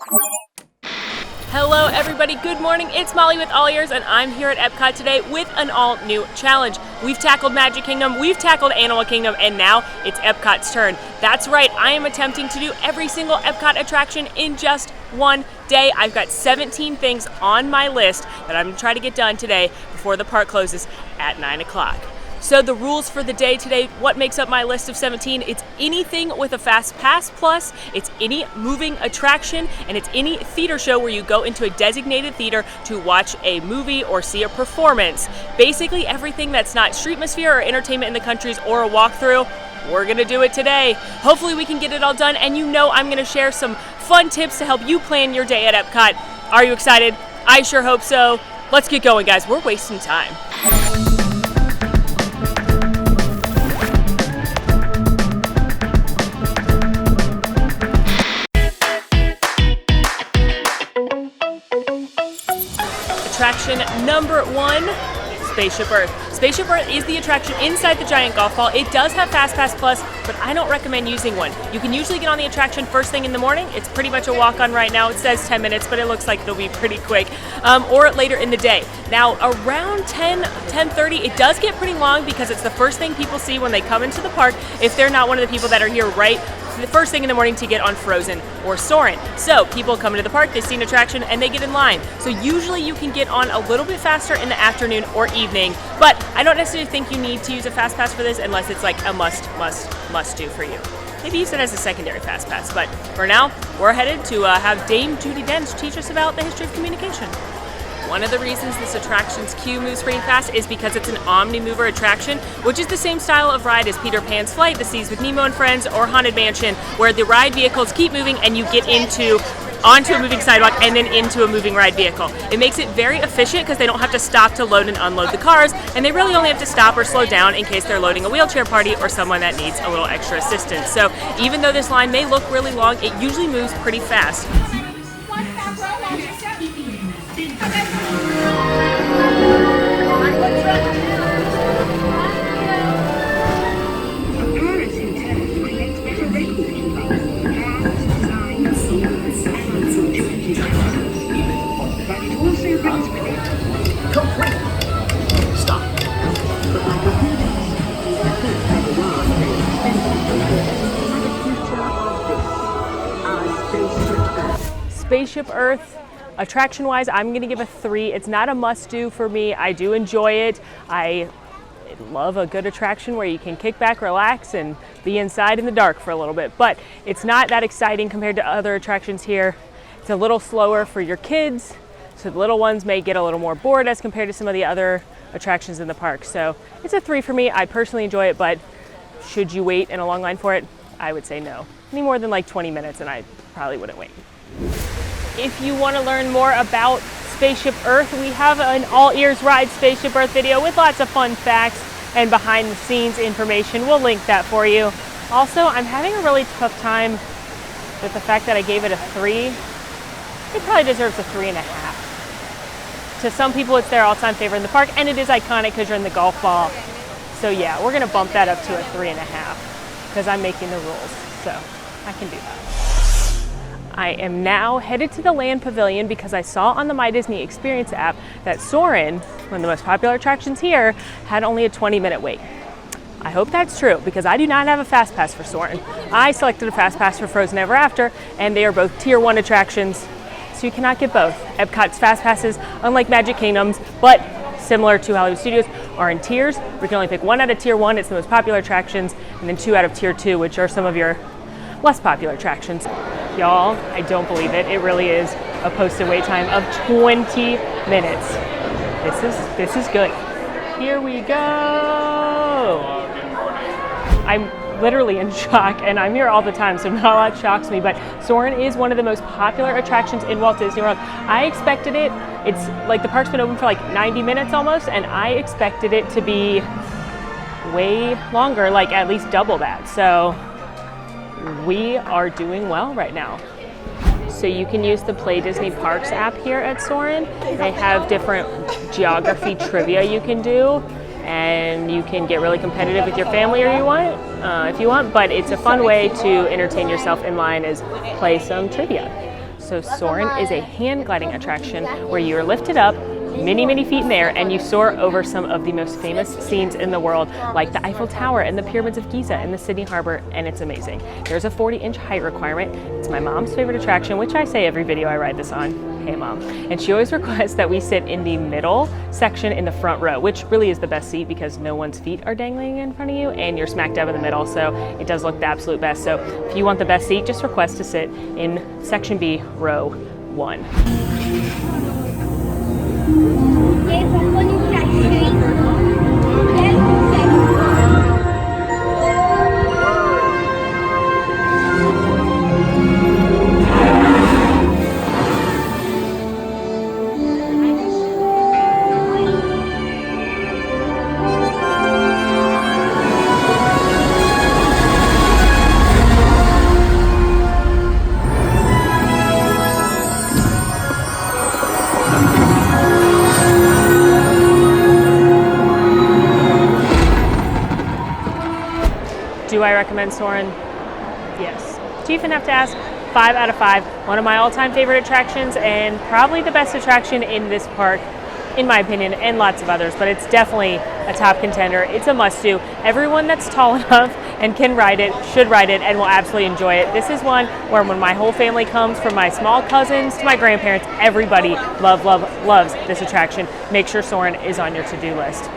Hello everybody, good morning. It's Molly with AllEars and I'm here at Epcot today with an all-new challenge. We've tackled Magic Kingdom, we've tackled Animal Kingdom, and now it's Epcot's turn. That's right, I am attempting to do every single Epcot attraction in just one day. I've got 17 things on my list that I'm going to try to get done today before the park closes at 9 o'clock. So the rules for the day today, what makes up my list of 17? It's anything with a FastPass Plus, it's any moving attraction, and it's any theater show where you go into a designated theater to watch a movie or see a performance. Basically everything that's not Streetmosphere or Entertainment in the Countries or a walkthrough, we're gonna do it today. Hopefully we can get it all done, and you know I'm gonna share some fun tips to help you plan your day at Epcot. Are you excited? I sure hope so. Let's get going, guys. We're wasting time. Attraction number 1, Spaceship Earth. Spaceship Earth is the attraction inside the giant golf ball. It does have FastPass Plus, but I don't recommend using one. You can usually get on the attraction first thing in the morning. It's pretty much a walk-on right now. It says 10 minutes, but it looks like it'll be pretty quick. Or later in the day. Now, around 10:30, it does get pretty long because it's the first thing people see when they come into the park if they're not one of the people that are here right the first thing in the morning to get on Frozen or Soarin. So people come into the park, they see an attraction, and they get in line. So usually you can get on a little bit faster in the afternoon or evening, but I don't necessarily think you need to use a FastPass for this unless it's like a must do for you. Maybe use it as a secondary FastPass, but for now, we're headed to have Dame Judi Dench teach us about the history of communication. One of the reasons this attraction's queue moves pretty fast is because it's an omni-mover attraction, which is the same style of ride as Peter Pan's Flight, The Seas with Nemo and Friends, or Haunted Mansion, where the ride vehicles keep moving and you get onto a moving sidewalk and then into a moving ride vehicle. It makes it very efficient because they don't have to stop to load and unload the cars, and they really only have to stop or slow down in case they're loading a wheelchair party or someone that needs a little extra assistance. So even though this line may look really long, it usually moves pretty fast. Spaceship Earth, attraction-wise, I'm going to give a 3. It's not a must-do for me. I do enjoy it. I love a good attraction where you can kick back, relax, and be inside in the dark for a little bit. But it's not that exciting compared to other attractions here. It's a little slower for your kids, so the little ones may get a little more bored as compared to some of the other attractions in the park. So it's a 3 for me. I personally enjoy it, but should you wait in a long line for it? I would say no. Any more than like 20 minutes, and I probably wouldn't wait. If you want to learn more about Spaceship Earth, we have an AllEars Ride Spaceship Earth video with lots of fun facts and behind the scenes information. We'll link that for you. Also, I'm having a really tough time with the fact that I gave it a 3. It probably deserves a 3.5. To some people, it's their all-time favorite in the park, and it is iconic because you're in the golf ball. So yeah, we're going to bump that up to a 3.5 because I'm making the rules, so I can do that. I am now headed to the Land Pavilion because I saw on the My Disney Experience app that Soarin', one of the most popular attractions here, had only a 20-minute wait. I hope that's true because I do not have a FastPass for Soarin'. I selected a FastPass for Frozen Ever After, and they are both Tier 1 attractions, so you cannot get both. Epcot's FastPasses, unlike Magic Kingdom's, but similar to Hollywood Studios, are in tiers. We can only pick 1 out of Tier 1, it's the most popular attractions, and then 2 out of Tier 2, which are some of your less popular attractions. Y'all, I don't believe it. It really is a posted wait time of 20 minutes. This is good. Here we go. I'm literally in shock, and I'm here all the time, so not a lot shocks me, but Soarin' is one of the most popular attractions in Walt Disney World. I expected it. It's like the park's been open for like 90 minutes almost, and I expected it to be way longer, like at least double that. So we are doing well right now. So you can use the Play Disney Parks app here at Soarin'. They have different geography trivia you can do, and you can get really competitive with your family if you want, but it's a fun way to entertain yourself in line is play some trivia. So Soarin is a hand gliding attraction where you're lifted up many feet in the air and you soar over some of the most famous scenes in the world, like the Eiffel Tower and the pyramids of Giza and the Sydney Harbor, and it's amazing. There's a 40-inch height requirement. It's my mom's favorite attraction, which I say every video I ride this on. Hey mom. And she always requests that we sit in the middle section in the front row, which really is the best seat because no one's feet are dangling in front of you and you're smack dab in the middle, so it does look the absolute best. So if you want the best seat, just request to sit in section B, row 1. Do I recommend Soarin'? Yes. Do you even have to ask? 5 out of 5. One of my all-time favorite attractions and probably the best attraction in this park, in my opinion, and lots of others, but it's definitely a top contender. It's a must-do. Everyone that's tall enough and can ride it should ride it and will absolutely enjoy it. This is one where when my whole family comes, from my small cousins to my grandparents, everybody loves this attraction. Make sure Soarin' is on your to-do list.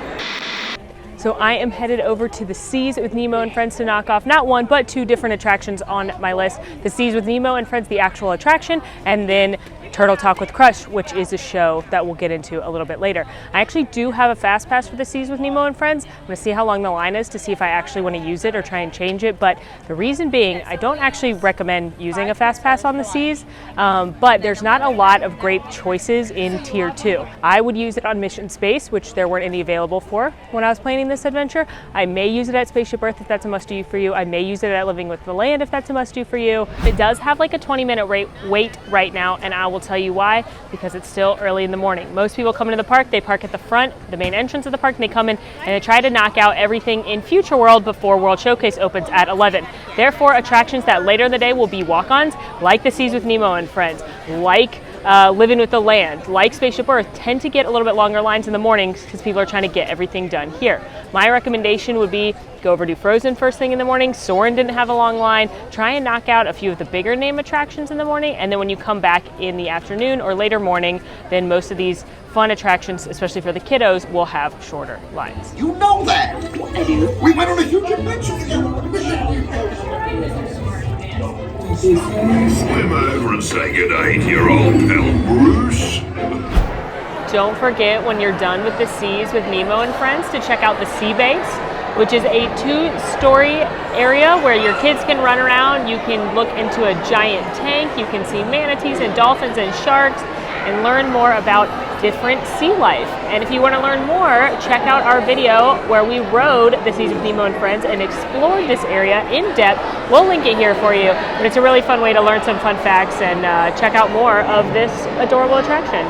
So I am headed over to the Seas with Nemo and Friends to knock off not one, but 2 different attractions on my list. The Seas with Nemo and Friends, the actual attraction, and then Turtle Talk with Crush, which is a show that we'll get into a little bit later. I actually do have a FastPass for the Seas with Nemo and Friends. I'm gonna see how long the line is to see if I actually wanna use it or try and change it, but the reason being, I don't actually recommend using a FastPass on the Seas, but there's not a lot of great choices in Tier 2. I would use it on Mission Space, which there weren't any available for when I was planning this adventure. I may use it at Spaceship Earth if that's a must-do for you. I may use it at Living with the Land if that's a must-do for you. It does have like a 20-minute wait right now, and I will tell you why, because it's still early in the morning. Most people come into the park, they park at the front, the main entrance of the park, and they come in and they try to knock out everything in Future World before World Showcase opens at 11. Therefore, attractions that later in the day will be walk-ons, like the Seas with Nemo and Friends, like Living with the Land, like Spaceship Earth, tend to get a little bit longer lines in the mornings because people are trying to get everything done here. My recommendation would be go over to Frozen first thing in the morning. Soarin' didn't have a long line. Try and knock out a few of the bigger name attractions in the morning, and then when you come back in the afternoon or later morning, then most of these fun attractions, especially for the kiddos, will have shorter lines. You know that! I do. We went on a huge adventure together. Swim over and say good day to your old pal Bruce. Don't forget, when you're done with the Seas with Nemo and Friends, to check out the Sea Base, which is a 2-story area where your kids can run around. You can look into a giant tank. You can see manatees and dolphins and sharks and learn more about different sea life. And if you want to learn more, check out our video where we rode the Seas with Nemo and Friends and explored this area in depth. We'll link it here for you, but it's a really fun way to learn some fun facts and check out more of this adorable attraction.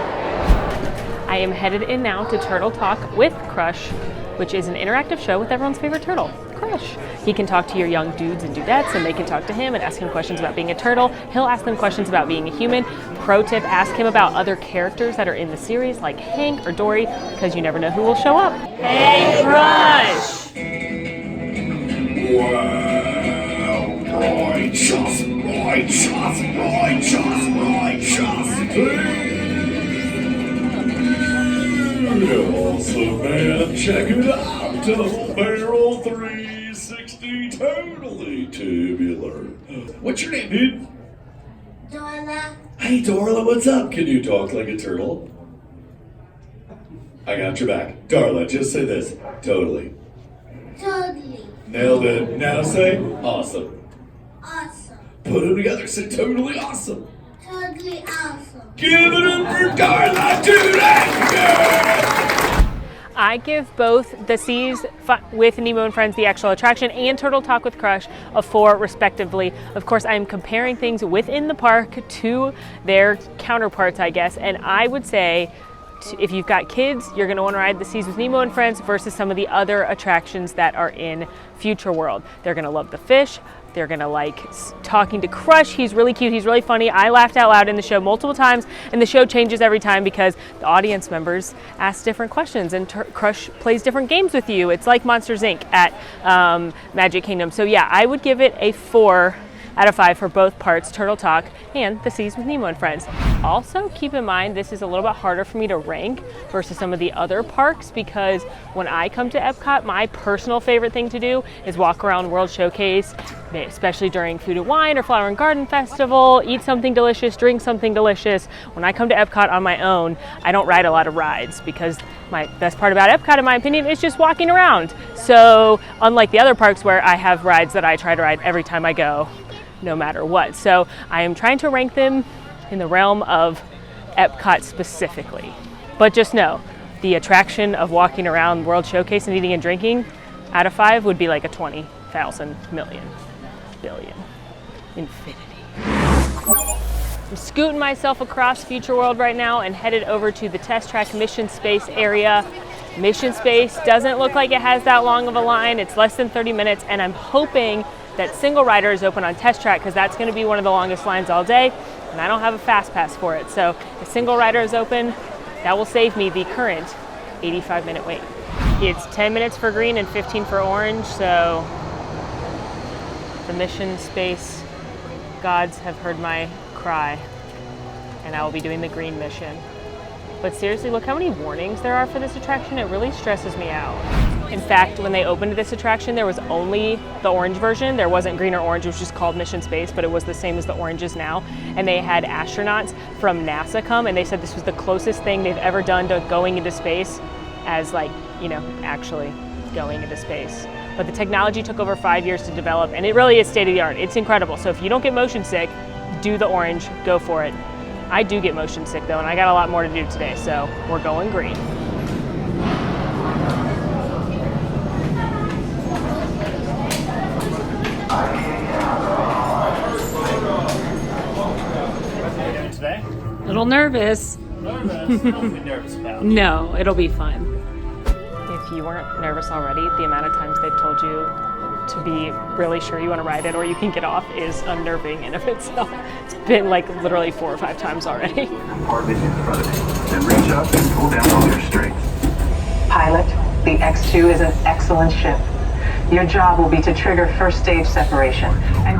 I am headed in now to Turtle Talk with Crush, which is an interactive show with everyone's favorite turtle, Crush. He can talk to your young dudes and dudettes, and they can talk to him and ask him questions about being a turtle. He'll ask them questions about being a human. Pro tip, ask him about other characters that are in the series, like Hank or Dory, because you never know who will show up. Hey, Crush! Wow, righteous. Awesome, man. Check it out. Double barrel 360, totally tubular. What's your name, dude? Dorla. Hey, Darla, what's up? Can you talk like a turtle? I got your back. Darla, just say this. Totally. Totally. Nailed it. Now say awesome. Awesome. Put them together. Say totally awesome. Totally awesome. Give it up for Darla today! I give both the Seas with Nemo and Friends, the actual attraction, and Turtle Talk with Crush a 4 respectively. Of course, I am comparing things within the park to their counterparts, I guess, and I would say if you've got kids, you're going to want to ride the Seas with Nemo and Friends versus some of the other attractions that are in Future World. They're going to love the fish. They're gonna like talking to Crush. He's really cute, he's really funny. I laughed out loud in the show multiple times, and the show changes every time because the audience members ask different questions, and Crush plays different games with you. It's like Monsters Inc. at Magic Kingdom. So yeah, I would give it a 4 out of 5 for both parts, Turtle Talk and The Seas with Nemo and Friends. Also, keep in mind, this is a little bit harder for me to rank versus some of the other parks, because when I come to Epcot, my personal favorite thing to do is walk around World Showcase, especially during Food and Wine or Flower and Garden Festival, eat something delicious, drink something delicious. When I come to Epcot on my own, I don't ride a lot of rides, because my best part about Epcot, in my opinion, is just walking around. So unlike the other parks where I have rides that I try to ride every time I go, no matter what. So I am trying to rank them in the realm of Epcot specifically. But just know, the attraction of walking around World Showcase and eating and drinking, out of 5 would be like a 20,000 million billion infinity. I'm scooting myself across Future World right now and headed over to the Test Track Mission Space area. Mission Space doesn't look like it has that long of a line. It's less than 30 minutes, and I'm hoping that single rider is open on Test Track, because that's going to be one of the longest lines all day, and I don't have a FastPass for it. So if single rider is open, that will save me the current 85-minute wait. It's 10 minutes for green and 15 for orange, so the Mission Space gods have heard my cry, and I will be doing the green mission. But seriously, look how many warnings there are for this attraction. It really stresses me out. In fact, when they opened this attraction, there was only the orange version. There wasn't green or orange, it was just called Mission Space, but it was the same as the oranges now. And they had astronauts from NASA come, and they said this was the closest thing they've ever done to going into space, as like, you know, actually going into space. But the technology took over 5 years to develop, and it really is state of the art. It's incredible. So if you don't get motion sick, do the orange, go for it. I do get motion sick though, and I got a lot more to do today, so we're going green. Today? A little nervous. Nervous? Don't be nervous about it. No, it'll be fun. If you weren't nervous already, the amount of times they've told you to be really sure you want to ride it or you can get off is unnerving in of itself. It's been like literally 4 or 5 times already. Compartment in front of me. Then reach up and pull down all your strings. Pilot, the X2 is an excellent ship. Your job will be to trigger first stage separation. And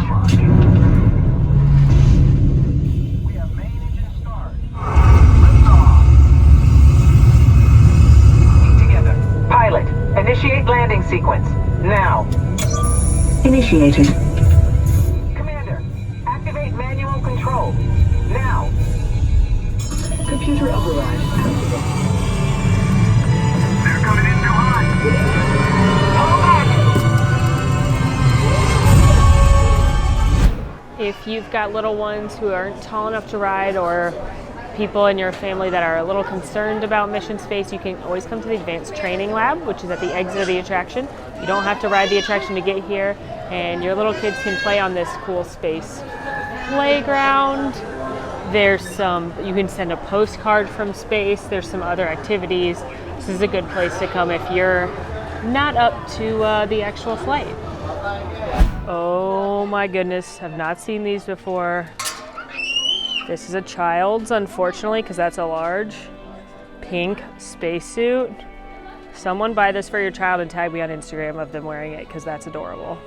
We have main engine start. Lift off. together. Pilot, initiate landing sequence. Now. Initiated. Commander, activate manual control. Now. Computer override activated. They're coming in too hot. If you've got little ones who aren't tall enough to ride, or people in your family that are a little concerned about Mission Space, you can always come to the Advanced Training Lab, which is at the exit of the attraction. You don't have to ride the attraction to get here, and your little kids can play on this cool space playground. There's you can send a postcard from space. There's some other activities. This is a good place to come if you're not up to the actual flight. Oh my goodness, I've not seen these before. This is a child's, unfortunately, because that's a large pink spacesuit. Someone buy this for your child and tag me on Instagram of them wearing it, because that's adorable.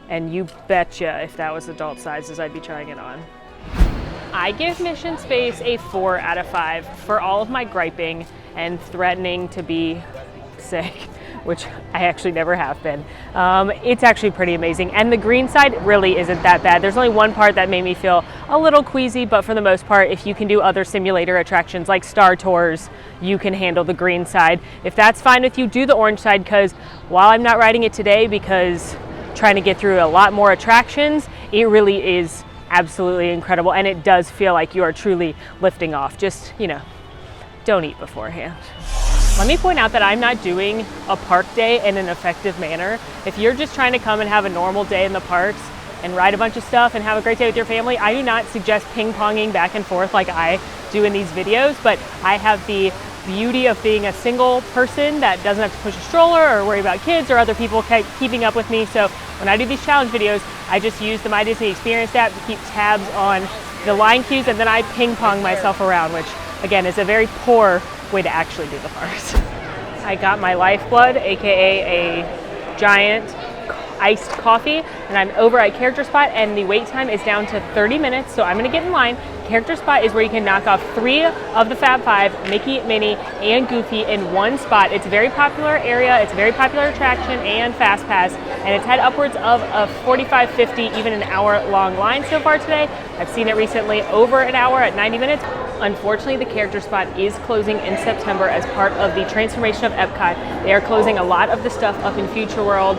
And you betcha if that was adult sizes, I'd be trying it on. I give Mission Space a 4 out of 5 for all of my griping and threatening to be sick, which I actually never have been. It's actually pretty amazing. And the green side really isn't that bad. There's only one part that made me feel a little queasy, but for the most part, if you can do other simulator attractions like Star Tours, you can handle the green side. If that's fine with you, do the orange side, because while I'm not riding it today because trying to get through a lot more attractions, it really is absolutely incredible, and it does feel like you are truly lifting off. Just, you know, don't eat beforehand. Let me point out that I'm not doing a park day in an effective manner. If you're just trying to come and have a normal day in the parks and ride a bunch of stuff and have a great day with your family, I do not suggest ping-ponging back and forth like I do in these videos, but I have the beauty of being a single person that doesn't have to push a stroller or worry about kids or other people keeping up with me. So when I do these challenge videos, I just use the My Disney Experience app to keep tabs on the line queues, and then I ping pong myself around, which again is a very poor way to actually do the parks. I got my lifeblood, aka a giant iced coffee, and I'm over at Character Spot, and the wait time is down to 30 minutes, so I'm gonna get in line. Character Spot is where you can knock off 3 of the Fab 5, Mickey, Minnie, and Goofy in one spot. It's a very popular area, it's a very popular attraction and FastPass, and it's had upwards of a 45, 50, even an hour-long line so far today. I've seen it recently over an hour at 90 minutes. Unfortunately, the Character Spot is closing in September as part of the transformation of Epcot. They are closing a lot of the stuff up in Future World,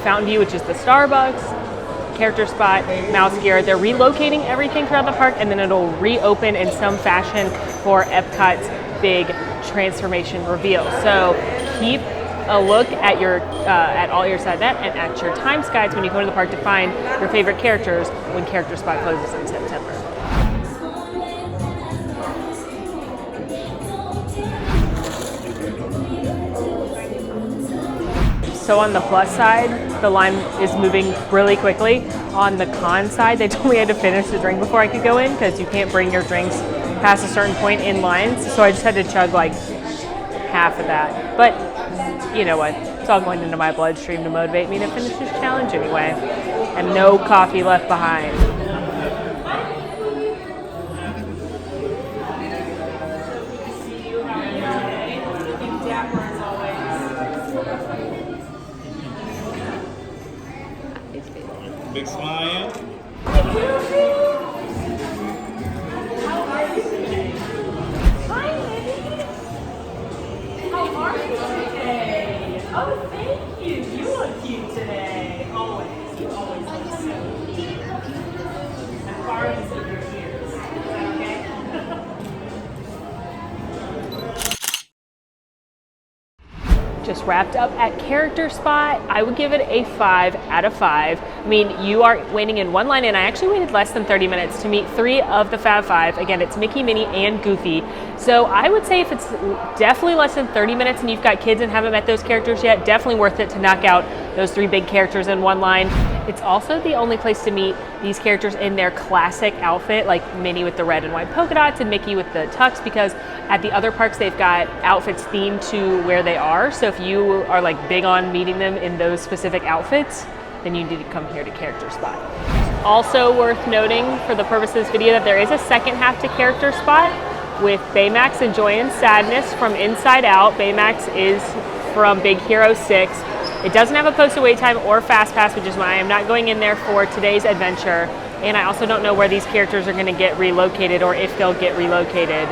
Fountain View, which is the Starbucks, Character Spot, Mouse Gear. They're relocating everything throughout the park, and then it'll reopen in some fashion for Epcot's big transformation reveal. So keep a look at your at AllEars.net and at your times guides when you go to the park to find your favorite characters when Character Spot closes in September. So on the plus side, the line is moving really quickly. On the con side, they told me I had to finish the drink before I could go in because you can't bring your drinks past a certain point in lines. So I just had to chug like half of that. But you know what? It's all going into my bloodstream to motivate me to finish this challenge anyway. And no coffee left behind. Big smile. Oh, thank you. You look cute today. Always. You always look so cute. I'm borrowing some of your ears. Is that okay? Just wrapped up at Character Spot. I would give it a 5 out of 5. I mean, you are waiting in one line, and I actually waited less than 30 minutes to meet 3 of the Fab 5. Again, it's Mickey, Minnie, and Goofy. So I would say if it's definitely less than 30 minutes and you've got kids and haven't met those characters yet, definitely worth it to knock out those 3 big characters in one line. It's also the only place to meet these characters in their classic outfit, like Minnie with the red and white polka dots and Mickey with the tux, because at the other parks they've got outfits themed to where they are. So if you are like big on meeting them in those specific outfits, then you need to come here to Character Spot. Also worth noting for the purpose of this video that there is a second half to Character Spot with Baymax and Joy and Sadness from Inside Out. Baymax is from Big Hero 6. It doesn't have a posted wait time or FastPass, which is why I'm not going in there for today's adventure. And I also don't know where these characters are going to get relocated or if they'll get relocated.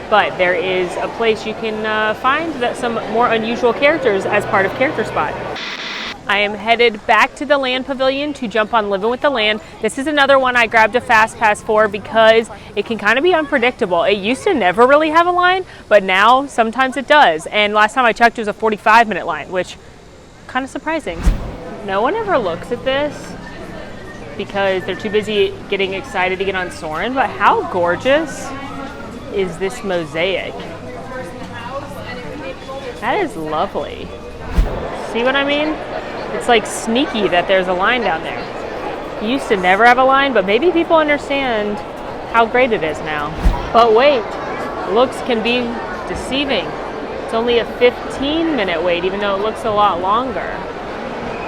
But there is a place you can find some more unusual characters as part of Character Spot. I am headed back to the Land Pavilion to jump on Living with the Land. This is another one I grabbed a FastPass for because it can kind of be unpredictable. It used to never really have a line, but now sometimes it does. And last time I checked, it was a 45-minute line, which kind of surprising. No one ever looks at this because they're too busy getting excited to get on Soarin', but how gorgeous is this mosaic? That is lovely. See what I mean? It's like sneaky that there's a line down there. You used to never have a line, but maybe people understand how great it is now. But wait, looks can be deceiving. It's only a 15-minute wait, even though it looks a lot longer.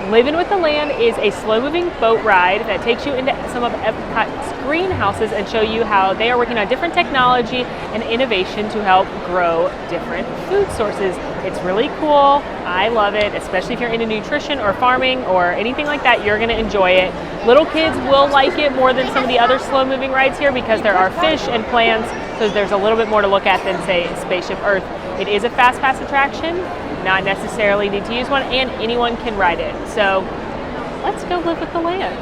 Living with the Land is a slow-moving boat ride that takes you into some of Epcot's greenhouses and show you how they are working on different technology and innovation to help grow different food sources. It's really cool. I love it, especially if you're into nutrition or farming or anything like that. You're going to enjoy it. Little kids will like it more than some of the other slow-moving rides here because there are fish and plants, so there's a little bit more to look at than, say, Spaceship Earth. It is a FastPass attraction, not necessarily need to use one, and anyone can ride it. So let's go live with the land.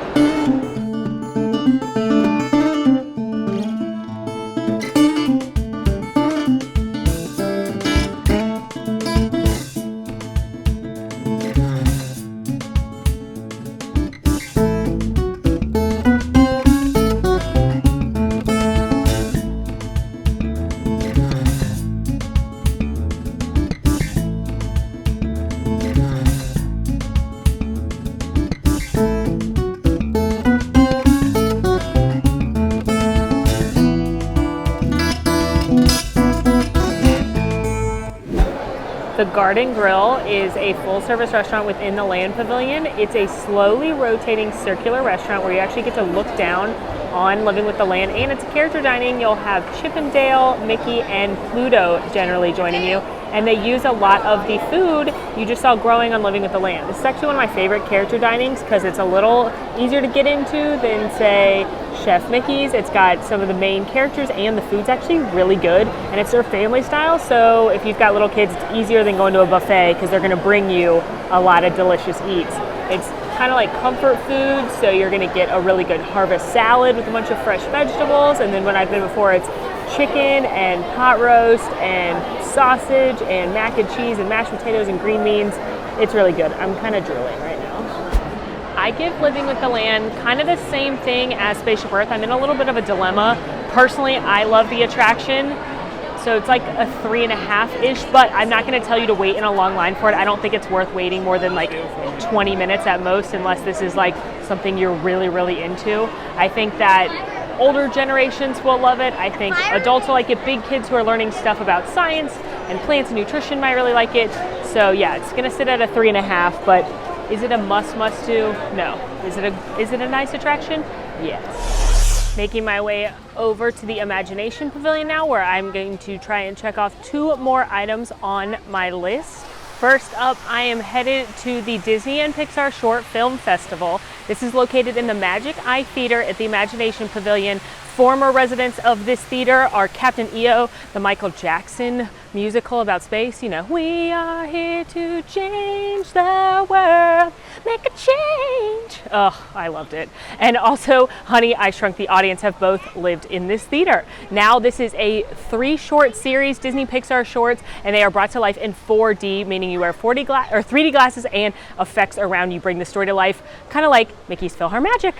The Garden Grill is a full-service restaurant within the Land Pavilion. It's a slowly rotating circular restaurant where you actually get to look down on Living with the Land, and it's character dining. You'll have Chip and Dale, Mickey, and Pluto generally joining you, and they use a lot of the food you just saw growing on Living with the Land. This is actually one of my favorite character dinings because it's a little easier to get into than, say, Chef Mickey's. It's got some of the main characters, and the food's actually really good, and it's their family style, so if you've got little kids, it's easier than going to a buffet because they're going to bring you a lot of delicious eats. It's kind of like comfort food, so you're going to get a really good harvest salad with a bunch of fresh vegetables, and then when I've been before, it's chicken and pot roast and sausage and mac and cheese and mashed potatoes and green beans. It's really good. I'm kind of drooling right now. I give Living with the Land kind of the same thing as Spaceship Earth. I'm in a little bit of a dilemma. Personally, I love the attraction, so it's like a 3.5-ish, but I'm not going to tell you to wait in a long line for it. I don't think it's worth waiting more than like 20 minutes at most, unless this is like something you're really, really into. I think that older generations will love it. I think adults will like it. Big kids who are learning stuff about science and plants and nutrition might really like it. So yeah, it's going to sit at a 3.5, but is it a must do? No. Is it a nice attraction? Yes. Making my way over to the Imagination Pavilion now, where I'm going to try and check off 2 more items on my list. First up, I am headed to the Disney and Pixar Short Film Festival. This is located in the Magic Eye Theater at the Imagination Pavilion. Former residents of this theater are Captain EO, the Michael Jackson musical about space. You know, we are here to change the world, make a change. Oh, I loved it. And also, Honey, I Shrunk the Audience have both lived in this theater. Now, this is a 3-short series, Disney Pixar shorts, and they are brought to life in 4D, meaning you wear 3D glasses and effects around you bring the story to life, kind of like Mickey's PhilharMagic.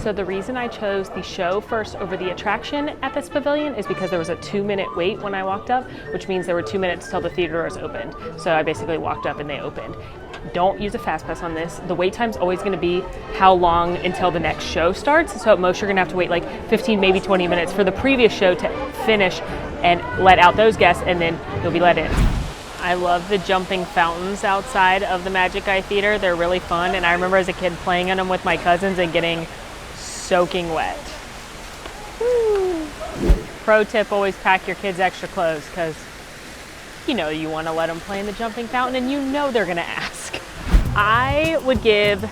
So the reason I chose the show first over the attraction at this pavilion is because there was a 2-minute wait when I walked up, which means there were 2 minutes till the theater doors opened. So I basically walked up and they opened. Don't use a FastPass on this. The wait time's always going to be how long until the next show starts. So at most you're going to have to wait like 15, maybe 20 minutes for the previous show to finish and let out those guests, and then you'll be let in. I love the jumping fountains outside of the Magic Eye Theater. They're really fun, and I remember as a kid playing on them with my cousins and getting soaking wet. Woo. Pro tip, always pack your kids extra clothes, because you know you want to let them play in the jumping fountain and you know they're going to ask. I would give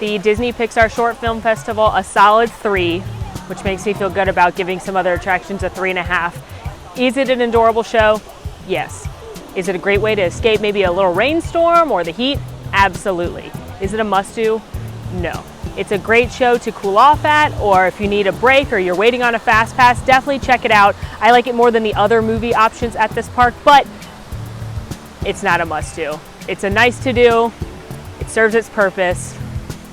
the Disney Pixar Short Film Festival a solid 3, which makes me feel good about giving some other attractions a 3.5. Is it an adorable show? Yes. Is it a great way to escape maybe a little rainstorm or the heat? Absolutely. Is it a must-do? No. It's a great show to cool off at, or if you need a break or you're waiting on a FastPass, definitely check it out. I like it more than the other movie options at this park, but it's not a must-do. It's a nice to-do, it serves its purpose,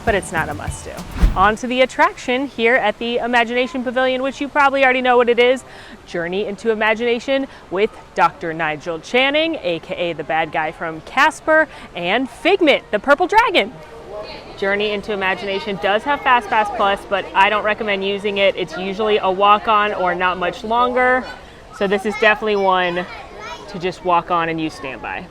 but it's not a must-do. On to the attraction here at the Imagination Pavilion, which you probably already know what it is. Journey into Imagination with Dr. Nigel Channing, aka the bad guy from Casper, and Figment, the purple dragon. Journey into Imagination does have FastPass Plus, but I don't recommend using it. It's usually a walk-on or not much longer. So this is definitely one to just walk on and use standby.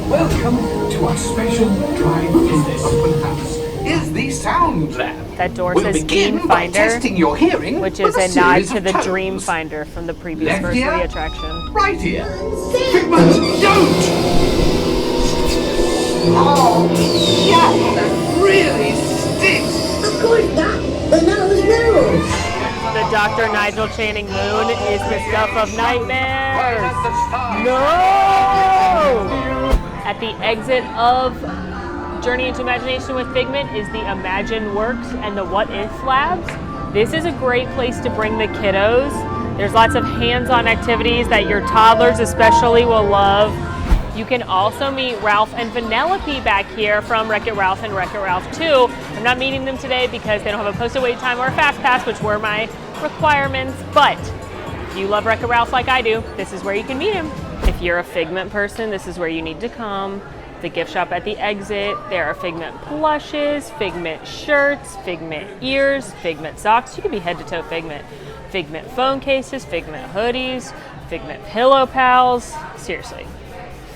Welcome to our special drive-in open house. Is the Sound Lab. That door We'll says begin Dream by Finder, testing your hearing, which with is a nod series to of the tones. Dream Finder from the previous Left version of ear, the attraction. right here. Figment, don't! Oh, yeah, that really stinks. Of course not. The nose knows. The Dr. Nigel Channing moon is the stuff of nightmares. No! At the exit of Journey into Imagination with Figment is the Imagine Works and the What If Labs. This is a great place to bring the kiddos. There's lots of hands-on activities that your toddlers especially will love. You can also meet Ralph and Vanellope back here from Wreck-It Ralph and Wreck-It Ralph 2. I'm not meeting them today because they don't have a posted wait time or a FastPass, which were my requirements, but if you love Wreck-It Ralph like I do, this is where you can meet him. If you're a Figment person, this is where you need to come. The gift shop at the exit. There are Figment plushes, Figment shirts, Figment ears, Figment socks. You could be head to toe Figment. Figment phone cases, Figment hoodies, Figment pillow pals. Seriously,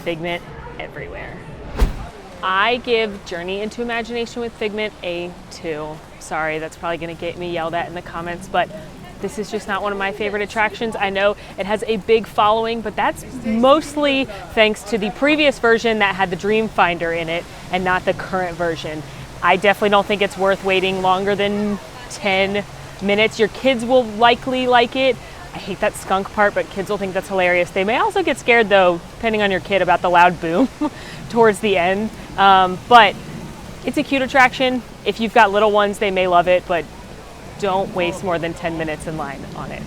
Figment everywhere. I give Journey into Imagination with Figment a 2. Sorry, that's probably gonna get me yelled at in the comments, but this is just not one of my favorite attractions. I know it has a big following, but that's mostly thanks to the previous version that had the Dream Finder in it and not the current version. I definitely don't think it's worth waiting longer than 10 minutes. Your kids will likely like it. I hate that skunk part, but kids will think that's hilarious. They may also get scared though, depending on your kid, about the loud boom towards the end. But it's a cute attraction. If you've got little ones, they may love it, but don't waste more than 10 minutes in line on it.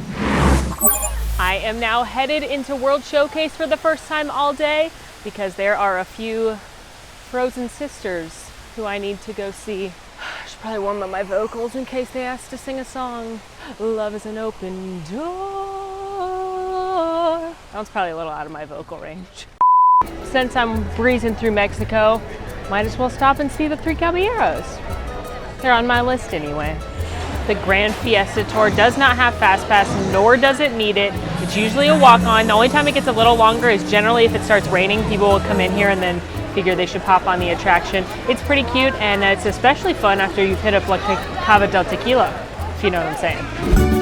I am now headed into World Showcase for the first time all day because there are a few Frozen sisters who I need to go see. I should probably warm up my vocals in case they ask to sing a song. Love is an open door. That one's probably a little out of my vocal range. Since I'm breezing through Mexico, might as well stop and see the Three Caballeros. They're on my list anyway. The Grand Fiesta Tour does not have FastPass, nor does it need it. It's usually a walk-on. The only time it gets a little longer is generally if it starts raining. People will come in here and then figure they should pop on the attraction. It's pretty cute, and it's especially fun after you've hit up like Cava del Tequila, if you know what I'm saying.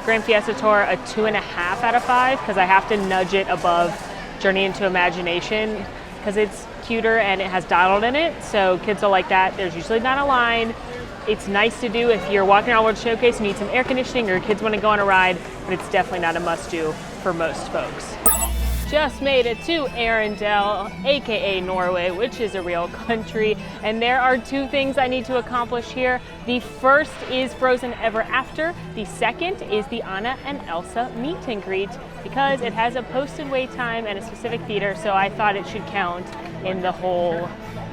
Grand Fiesta Tour a 2.5 out of 5 because I have to nudge it above Journey into Imagination because it's cuter and it has Donald in it, so kids will like that. There's usually not a line. It's nice to do if you're walking around World Showcase and need some air conditioning or your kids want to go on a ride, but it's definitely not a must-do for most folks. Just made it to Arendelle, aka Norway, which is a real country, and there are 2 things I need to accomplish here. The first is Frozen Ever After. The second is the Anna and Elsa meet and greet because it has a posted wait time and a specific theater, so I thought it should count in the whole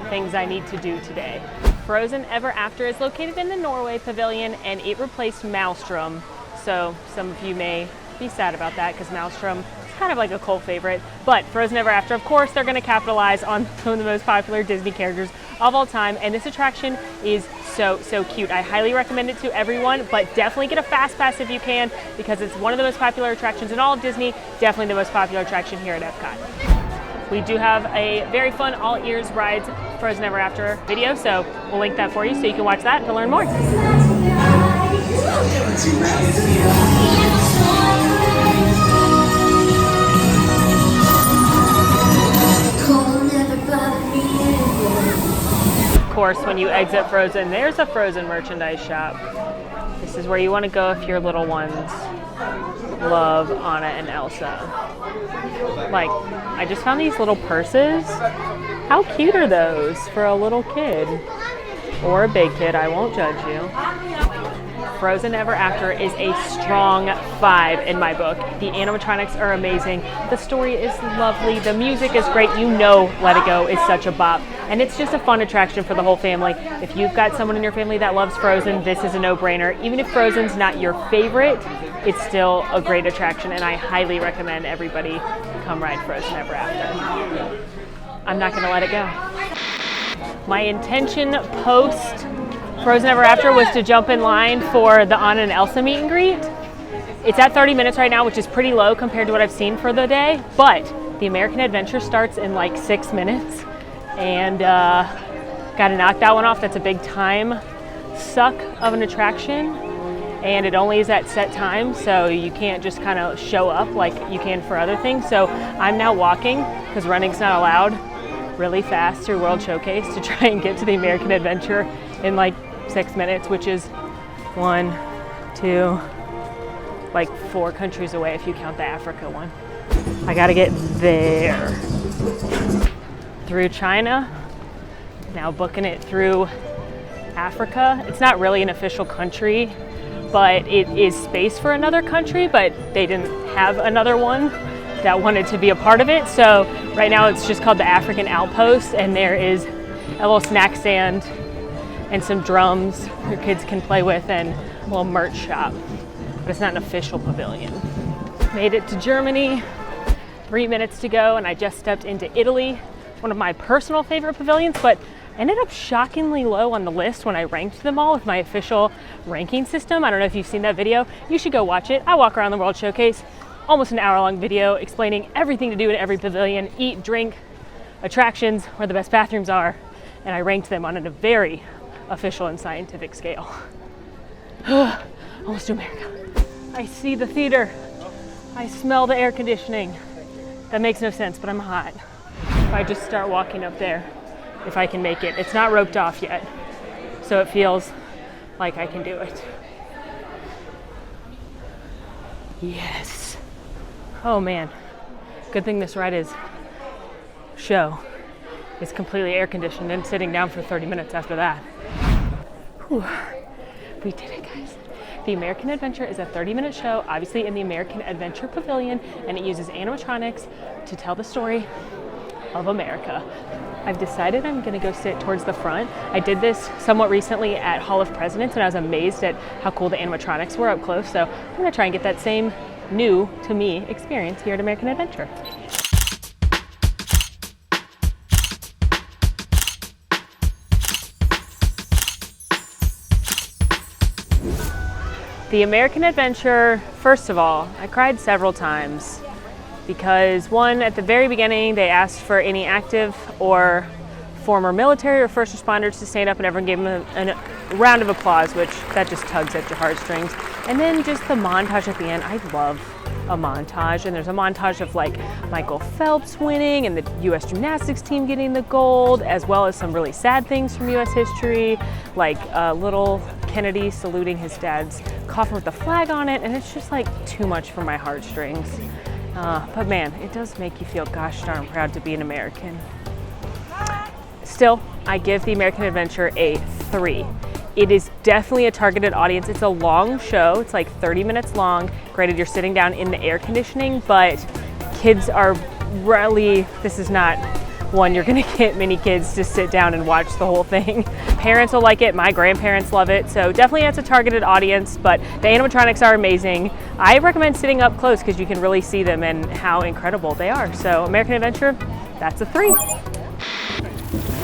things I need to do today. Frozen Ever After is located in the Norway Pavilion and it replaced Maelstrom, so some of you may be sad about that because Maelstrom kind of like a cult favorite, but Frozen Ever After, of course, they're going to capitalize on some of the most popular Disney characters of all time, and this attraction is so cute. I highly recommend it to everyone, but definitely get a FastPass if you can because it's one of the most popular attractions in all of Disney, definitely the most popular attraction here at Epcot. We do have a very fun All Ears Rides Frozen Ever After video, so we'll link that for you so you can watch that to learn more. Of course, when you exit Frozen, there's a Frozen merchandise shop. This is where you want to go if your little ones love Anna and Elsa. Like, I just found these little purses. How cute are those for a little kid? Or a big kid, I won't judge you. Frozen Ever After is a strong 5 in my book. The animatronics are amazing. The story is lovely. The music is great. You know Let It Go is such a bop. And it's just a fun attraction for the whole family. If you've got someone in your family that loves Frozen, this is a no-brainer. Even if Frozen's not your favorite, it's still a great attraction, and I highly recommend everybody come ride Frozen Ever After. I'm not gonna let it go. My intention post Frozen Ever After was to jump in line for the Anna and Elsa meet and greet. It's at 30 minutes right now, which is pretty low compared to what I've seen for the day, but the American Adventure starts in like 6 minutes, and gotta knock that one off. That's a big time suck of an attraction, and it only is at set time, so you can't just kind of show up like you can for other things. So I'm now walking, because running's not allowed, really fast through World Showcase to try and get to the American Adventure in like 6 minutes, which is 1, 2, like 4 countries away if you count the Africa one. I gotta get there. Through China, now booking it through Africa. It's not really an official country, but it is space for another country, but they didn't have another one that wanted to be a part of it. So right now it's just called the African Outpost, and there is a little snack stand and some drums your kids can play with, and a little merch shop. But it's not an official pavilion. Made it to Germany, 3 minutes to go, and I just stepped into Italy, one of my personal favorite pavilions, but ended up shockingly low on the list when I ranked them all with my official ranking system. I don't know if you've seen that video. You should go watch it. I walk around the World Showcase, almost an hour-long video explaining everything to do in every pavilion, eat, drink, attractions, where the best bathrooms are, and I ranked them on a very official and scientific scale. Almost to America. I see the theater. I smell the air conditioning. That makes no sense, but I'm hot. If I just start walking up there, if I can make it. It's not roped off yet, so it feels like I can do it. Yes. Oh man. Good thing this ride is completely air conditioned and sitting down for 30 minutes after that. Whew. We did it, guys. The American Adventure is a 30-minute show, obviously in the American Adventure Pavilion, and it uses animatronics to tell the story of America. I've decided I'm gonna go sit towards the front. I did this somewhat recently at Hall of Presidents, and I was amazed at how cool the animatronics were up close, so I'm gonna try and get that same new, to me, experience here at American Adventure. The American Adventure, first of all, I cried several times because one, at the very beginning, they asked for any active or former military or first responders to stand up, and everyone gave them a round of applause, which that just tugs at your heartstrings. And then just the montage at the end, I love a montage, and there's a montage of like Michael Phelps winning and the U.S. gymnastics team getting the gold, as well as some really sad things from U.S. history, like little Kennedy saluting his dad's coffin with the flag on it, and it's just like too much for my heartstrings. But man, it does make you feel gosh darn proud to be an American. Still, I give the American Adventure a 3. It is definitely a targeted audience. It's a long show. It's like 30 minutes long. Granted, you're sitting down in the air conditioning, but kids are really, this is not one you're gonna get many kids to sit down and watch the whole thing. Parents will like it, my grandparents love it, so definitely it's a targeted audience, but the animatronics are amazing. I recommend sitting up close because you can really see them and how incredible they are. So American Adventure, that's a 3.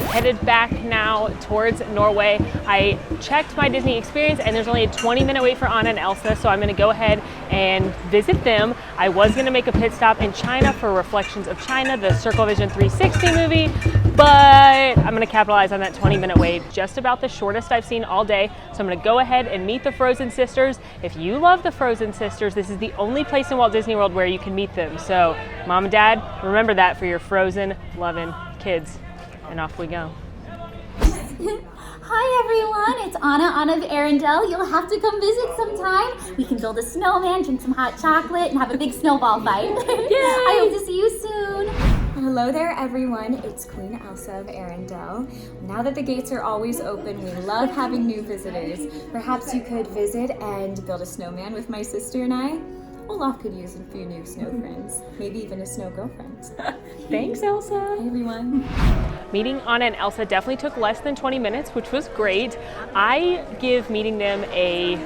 Headed back now towards Norway. I checked my Disney experience and there's only a 20-minute wait for Anna and Elsa, so I'm gonna go ahead and visit them. I was gonna make a pit stop in China for Reflections of China, the Circle Vision 360 movie, but I'm gonna capitalize on that 20-minute wait. Just about the shortest I've seen all day, so I'm gonna go ahead and meet the Frozen sisters. If you love the Frozen sisters, this is the only place in Walt Disney World where you can meet them. So Mom and Dad, remember that for your Frozen loving kids. And off we go. Hi everyone, it's Anna of Arendelle. You'll have to come visit sometime. We can build a snowman, drink some hot chocolate, and have a big snowball fight. I hope to see you soon. Hello there everyone, it's Queen Elsa of Arendelle. Now that the gates are always open, we love having new visitors. Perhaps you could visit and build a snowman with my sister and I. Olaf could use a few new snow friends, maybe even a snow girlfriend. Thanks, Elsa. Hi, everyone. Meeting Anna and Elsa definitely took less than 20 minutes, which was great. I give meeting them a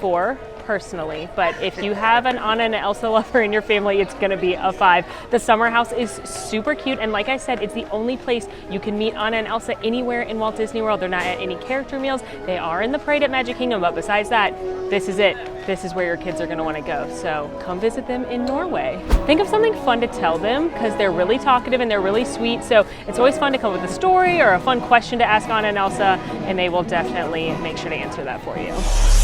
4 personally, but if you have an Anna and Elsa lover in your family, it's gonna be a 5. The summer house is super cute, and like I said, it's the only place you can meet Anna and Elsa anywhere in Walt Disney World. They're not at any character meals. They are in the parade at Magic Kingdom, but besides that, this is it. This is where your kids are gonna wanna go. So come visit them in Norway. Think of something fun to tell them because they're really talkative and they're really sweet. So it's always fun to come up with a story or a fun question to ask Anna and Elsa, and they will definitely make sure to answer that for you.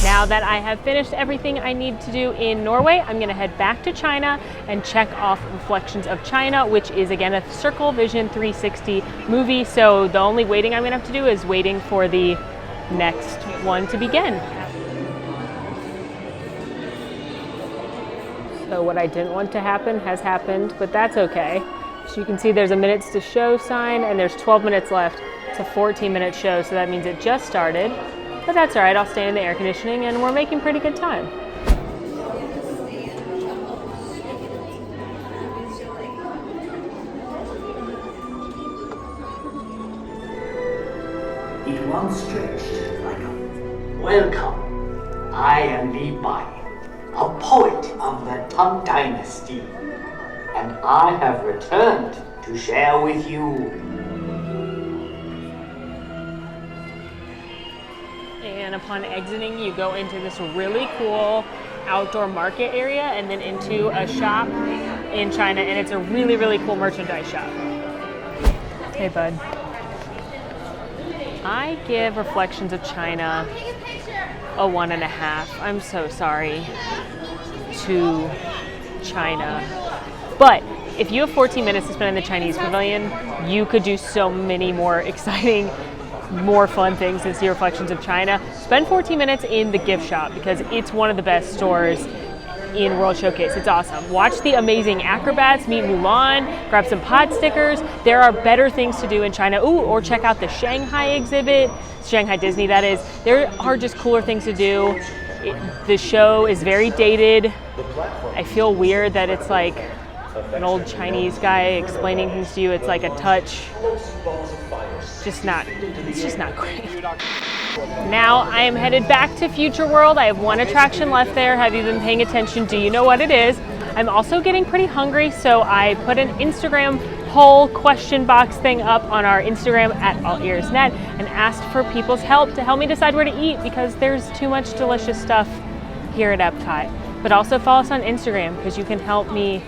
Now that I have finished everything I need to do in Norway, I'm gonna head back to China and check off Reflections of China, which is again a Circle Vision 360 movie. So the only waiting I'm gonna have to do is waiting for the next one to begin. So what I didn't want to happen has happened, but that's okay. So you can see there's a minutes to show sign and there's 12 minutes left. It's a 14-minute show, so that means it just started. But that's all right, I'll stay in the air conditioning and we're making pretty good time. it once stretched like a... Welcome. I am Li Bai, a poet of the Tang Dynasty, and I have returned to share with you. And upon exiting, you go into this really cool outdoor market area and then into a shop in China, and it's a really, really cool merchandise shop. Hey, bud. I give Reflections of China a 1.5. I'm so sorry to China. But if you have 14 minutes to spend in the Chinese pavilion, you could do so many more exciting, more fun things than see Reflections of China. Spend 14 minutes in the gift shop because it's one of the best stores in World Showcase. It's awesome. Watch the amazing acrobats, meet Mulan, grab some pod stickers. There are better things to do in China. Ooh, or check out the Shanghai exhibit, Shanghai Disney that is. There are just cooler things to do. The show is very dated. I feel weird that it's like an old Chinese guy explaining things to you. It's like a touch. It's just not great. Now I am headed back to Future World. I have one attraction left there. Have you been paying attention? Do you know what it is? I'm also getting pretty hungry, so I put an Instagram poll question box thing up on our Instagram at AllEars.net and asked for people's help to help me decide where to eat because there's too much delicious stuff here at Epcot. But also follow us on Instagram because you can help me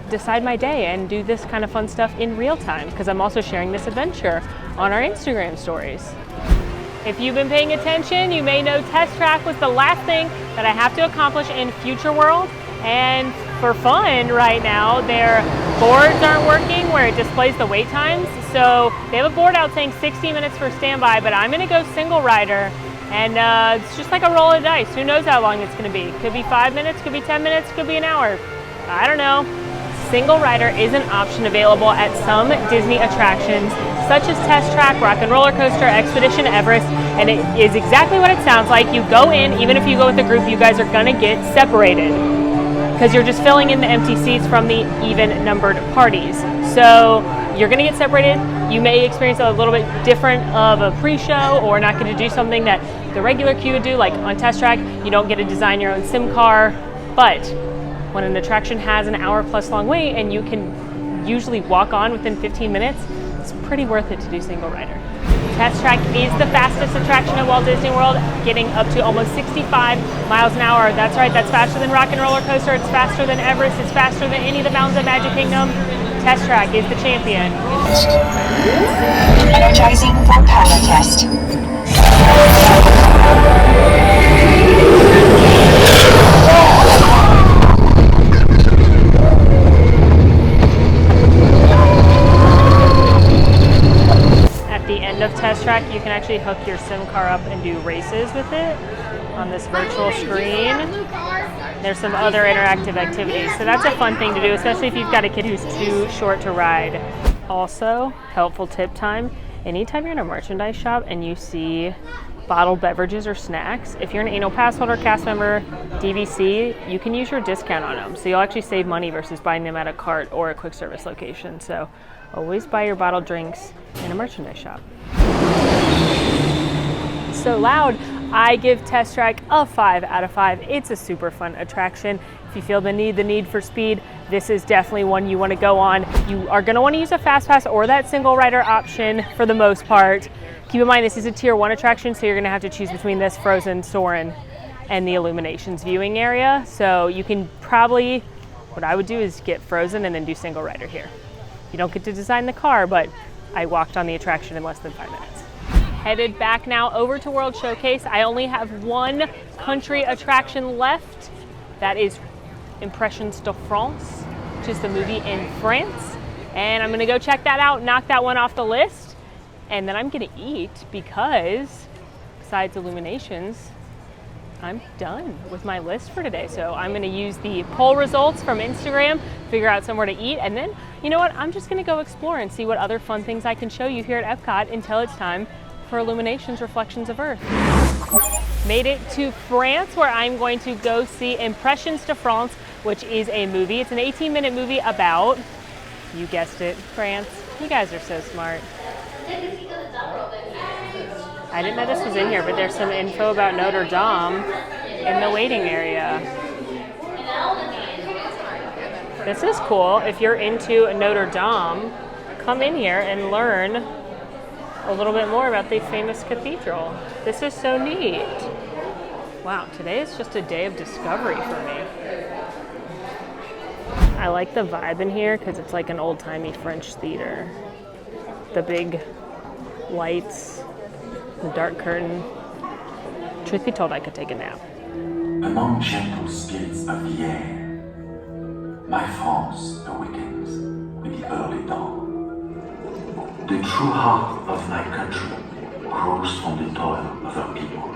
decide my day and do this kind of fun stuff in real time because I'm also sharing this adventure on our Instagram stories. If you've been paying attention, you may know Test Track was the last thing that I have to accomplish in Future World. And for fun right now, their boards aren't working where it displays the wait times. So they have a board out saying 60 minutes for standby, but I'm gonna go single rider. And it's just like a roll of dice. Who knows how long it's gonna be? Could be 5 minutes, could be 10 minutes, could be an hour. I don't know. Single rider is an option available at some Disney attractions, such as Test Track, Rock and Roller Coaster, Expedition Everest, and it is exactly what it sounds like. You go in, even if you go with a group, you guys are gonna get separated because you're just filling in the empty seats from the even numbered parties. So you're gonna get separated. You may experience a little bit different of a pre-show or not get to do something that the regular queue would do, like on Test Track, you don't get to design your own sim car, but when an attraction has an hour plus long wait and you can usually walk on within 15 minutes, it's pretty worth it to do single rider. Test Track is the fastest attraction at Walt Disney World, getting up to almost 65 miles an hour. That's right, that's faster than Rock and Roller Coaster, it's faster than Everest, it's faster than any of the mountains of Magic Kingdom. Test Track is the champion. Energizing for power test. Of Test Track, you can actually hook your sim car up and do races with it on this virtual screen. There's some other interactive activities, so that's a fun thing to do, especially if you've got a kid who's too short to ride. Also, helpful tip time, anytime you're in a merchandise shop and you see bottled beverages or snacks, if you're an annual pass holder, cast member, DVC, you can use your discount on them. So you'll actually save money versus buying them at a cart or a quick service location. So always buy your bottled drinks in a merchandise shop. So loud, I give Test Track a 5 out of 5. It's a super fun attraction. If you feel the need for speed, this is definitely one you want to go on. You are going to want to use a FastPass or that single rider option for the most part. Keep in mind this is a tier 1 attraction, so you're going to have to choose between this, Frozen, Soarin, and the IllumiNations viewing area. So you can probably, what I would do is get Frozen and then do single rider here. You don't get to design the car, but I walked on the attraction in less than 5 minutes. Headed back now over to World Showcase. I only have one country attraction left. That is Impressions de France, which is the movie in France. And I'm gonna go check that out, knock that one off the list. And then I'm gonna eat because besides IllumiNations, I'm done with my list for today. So I'm gonna use the poll results from Instagram, figure out somewhere to eat, and then, you know what, I'm just gonna go explore and see what other fun things I can show you here at Epcot until it's time for IllumiNations Reflections of Earth. Made it to France, where I'm going to go see Impressions de France, which is a movie. It's an 18-minute movie about, you guessed it, France. You guys are so smart. I didn't know this was in here, but there's some info about Notre Dame in the waiting area. This is cool. If you're into Notre Dame, come in here and learn a little bit more about the famous cathedral. This is so neat. Wow, today is just a day of discovery for me. I like the vibe in here because it's like an old-timey French theater. The big lights, the dark curtain. Truth be told, I could take a nap. Among gentle spirits of the air, my France awakens with the early dawn. The true heart of my country grows from the toil of her people.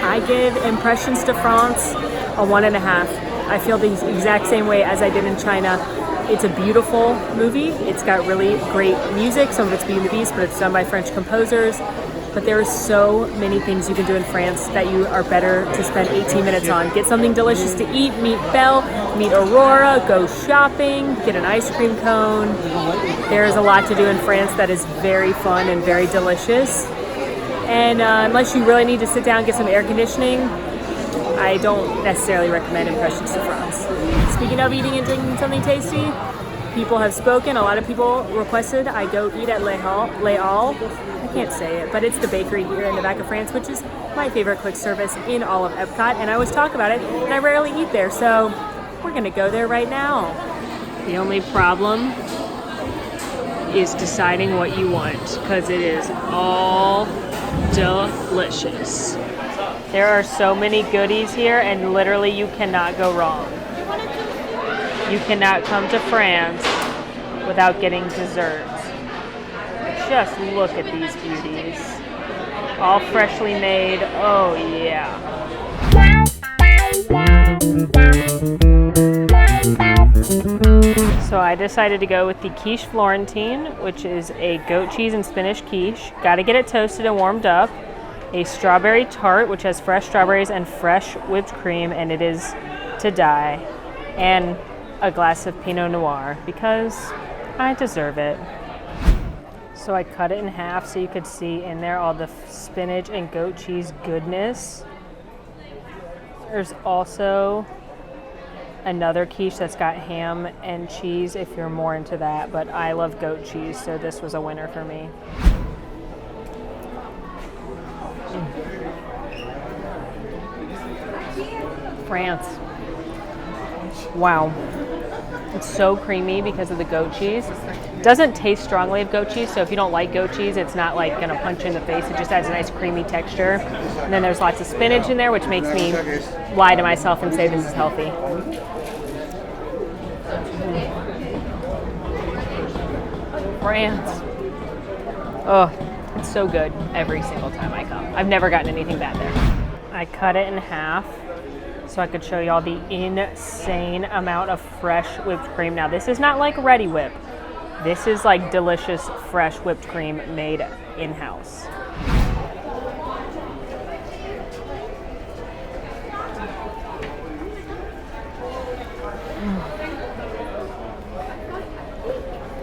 I give Impressions to France a 1.5. I feel the exact same way as I did in China. It's a beautiful movie. It's got really great music. Some of it's Beauty and the Beast, but it's done by French composers. But there are so many things you can do in France that you are better to spend 18 minutes on. Get something delicious to eat, meet Belle, meet Aurora, go shopping, get an ice cream cone. There's a lot to do in France that is very fun and very delicious. And unless you really need to sit down and get some air conditioning, I don't necessarily recommend Impressions to France. Speaking of eating and drinking something tasty, people have spoken. A lot of people requested I go eat at Les Halles. I can't say it, but it's the bakery here in the back of France, which is my favorite quick service in all of Epcot. And I always talk about it, and I rarely eat there, so we're gonna go there right now. The only problem is deciding what you want, because it is all delicious. There are so many goodies here, and literally you cannot go wrong. You cannot come to France without getting desserts. Just look at these beauties. All freshly made. Oh yeah. So I decided to go with the quiche Florentine, which is a goat cheese and spinach quiche. Got to get it toasted and warmed up. A strawberry tart, which has fresh strawberries and fresh whipped cream, and it is to die. And a glass of Pinot Noir, because I deserve it. So I cut it in half so you could see in there all the spinach and goat cheese goodness. There's also another quiche that's got ham and cheese if you're more into that, but I love goat cheese, so this was a winner for me. France. Wow. It's so creamy because of the goat cheese. It doesn't taste strongly of goat cheese, so if you don't like goat cheese, it's not like gonna punch you in the face. It just adds a nice creamy texture. And then there's lots of spinach in there, which makes me lie to myself and say this is healthy. France. Oh, it's so good every single time I come. I've never gotten anything bad there. I cut it in half so I could show you all the insane amount of fresh whipped cream. Now, this is not like Ready Whip. This is like delicious, fresh whipped cream made in-house.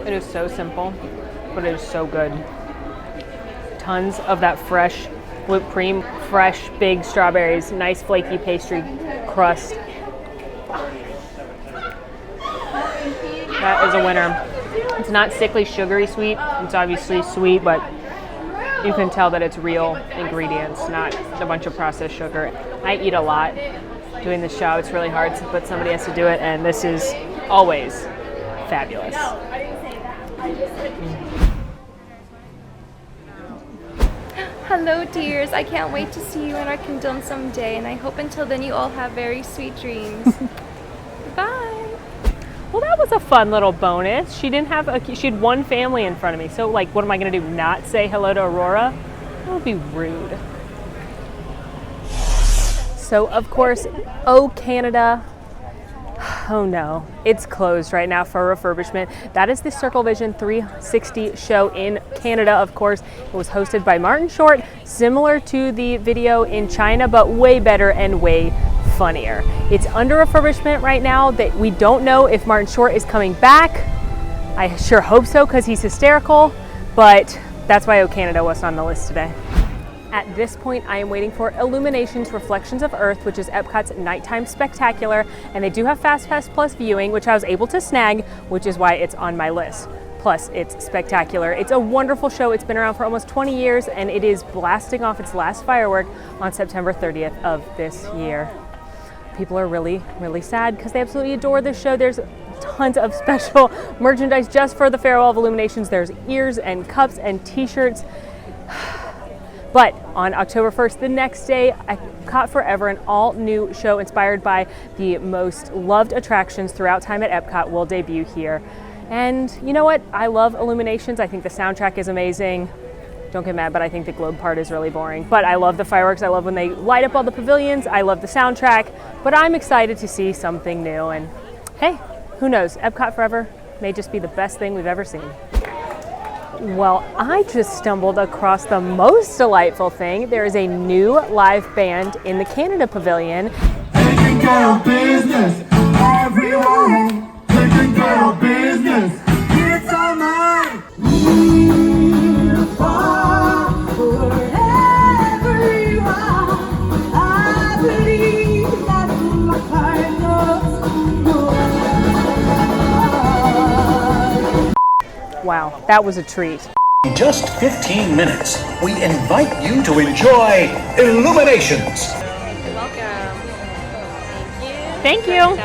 It is so simple, but it is so good. Tons of that fresh whipped cream, fresh big strawberries, nice flaky pastry crust. That is a winner. It's not sickly sugary sweet. It's obviously sweet, but you can tell that it's real ingredients, not a bunch of processed sugar. I eat a lot doing this show. It's really hard, but somebody has to do it, and this is always fabulous. Hello dears, I can't wait to see you in our kingdom someday, and I hope until then you all have very sweet dreams. Bye! Well, that was a fun little bonus. She had one family in front of me, so like, what am I gonna do, not say hello to Aurora? That would be rude. So of course, oh Canada, oh no, it's closed right now for refurbishment. That is the Circle Vision 360 show in Canada, of course. It was hosted by Martin Short, similar to the video in China, but way better and way funnier. It's under refurbishment right now. That we don't know if Martin Short is coming back. I sure hope so because he's hysterical, but that's why O Canada wasn't on the list today. At this point, I am waiting for IllumiNations Reflections of Earth, which is Epcot's nighttime spectacular, and they do have FastPass Plus viewing, which I was able to snag, which is why it's on my list. Plus, it's spectacular. It's a wonderful show. It's been around for almost 20 years, and it is blasting off its last firework on September 30th of this year. People are really, really sad because they absolutely adore this show. There's tons of special merchandise just for the Farewell of IllumiNations. There's ears and cups and t-shirts. But on October 1st, the next day, Epcot Forever, an all-new show inspired by the most loved attractions throughout time at Epcot, will debut here. And you know what? I love IllumiNations. I think the soundtrack is amazing. Don't get mad, but I think the globe part is really boring. But I love the fireworks. I love when they light up all the pavilions. I love the soundtrack. But I'm excited to see something new. And hey, who knows? Epcot Forever may just be the best thing we've ever seen. Well, I just stumbled across the most delightful thing. There is a new live band in the Canada Pavilion. Taking care of business, everyone. Taking care of business. It's all mine. Wherever you are, I believe that's my kind of. Wow, that was a treat. In just 15 minutes, we invite you to enjoy IllumiNations. You're welcome. Thank you.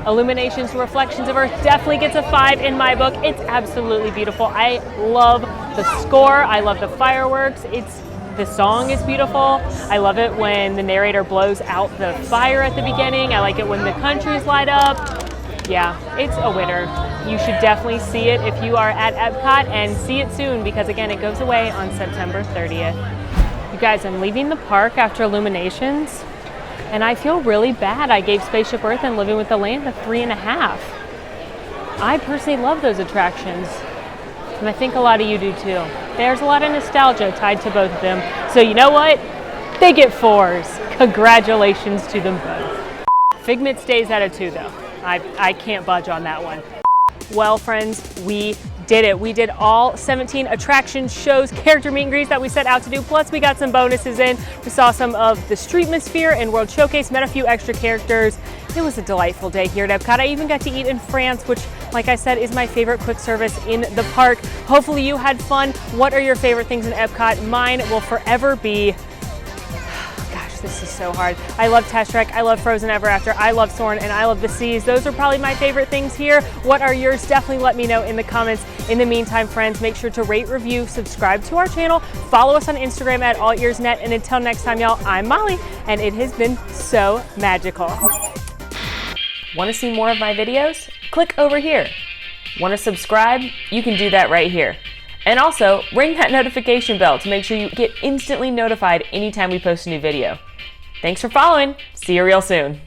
IllumiNations Reflections of Earth definitely gets a 5 in my book. It's absolutely beautiful. I love the score. I love the fireworks. The song is beautiful. I love it when the narrator blows out the fire at the beginning. I like it when the countries light up. Yeah, it's a winner. You should definitely see it if you are at Epcot, and see it soon because again, it goes away on September 30th. You guys, I'm leaving the park after IllumiNations. And I feel really bad. I gave Spaceship Earth and Living with the Land a 3.5. I personally love those attractions. And I think a lot of you do too. There's a lot of nostalgia tied to both of them. So you know what? They get 4s. Congratulations to them both. Figment stays at a 2 though. I can't budge on that one. Well friends, we did it. We did all 17 attractions, shows, character meet and greets that we set out to do. Plus we got some bonuses in. We saw some of the Streetmosphere and World Showcase, met a few extra characters. It was a delightful day here at Epcot. I even got to eat in France, which, like I said, is my favorite quick service in the park. Hopefully you had fun. What are your favorite things in Epcot? Mine will forever be, gosh, this is so hard. I love Test Trek, I love Frozen Ever After, I love Soarin', and I love the seas. Those are probably my favorite things here. What are yours? Definitely let me know in the comments. In the meantime, friends, make sure to rate, review, subscribe to our channel, follow us on Instagram at AllEars.net, and until next time, y'all, I'm Molly, and it has been so magical. Want to see more of my videos? Click over here. Want to subscribe? You can do that right here. And also, ring that notification bell to make sure you get instantly notified anytime we post a new video. Thanks for following. See you real soon.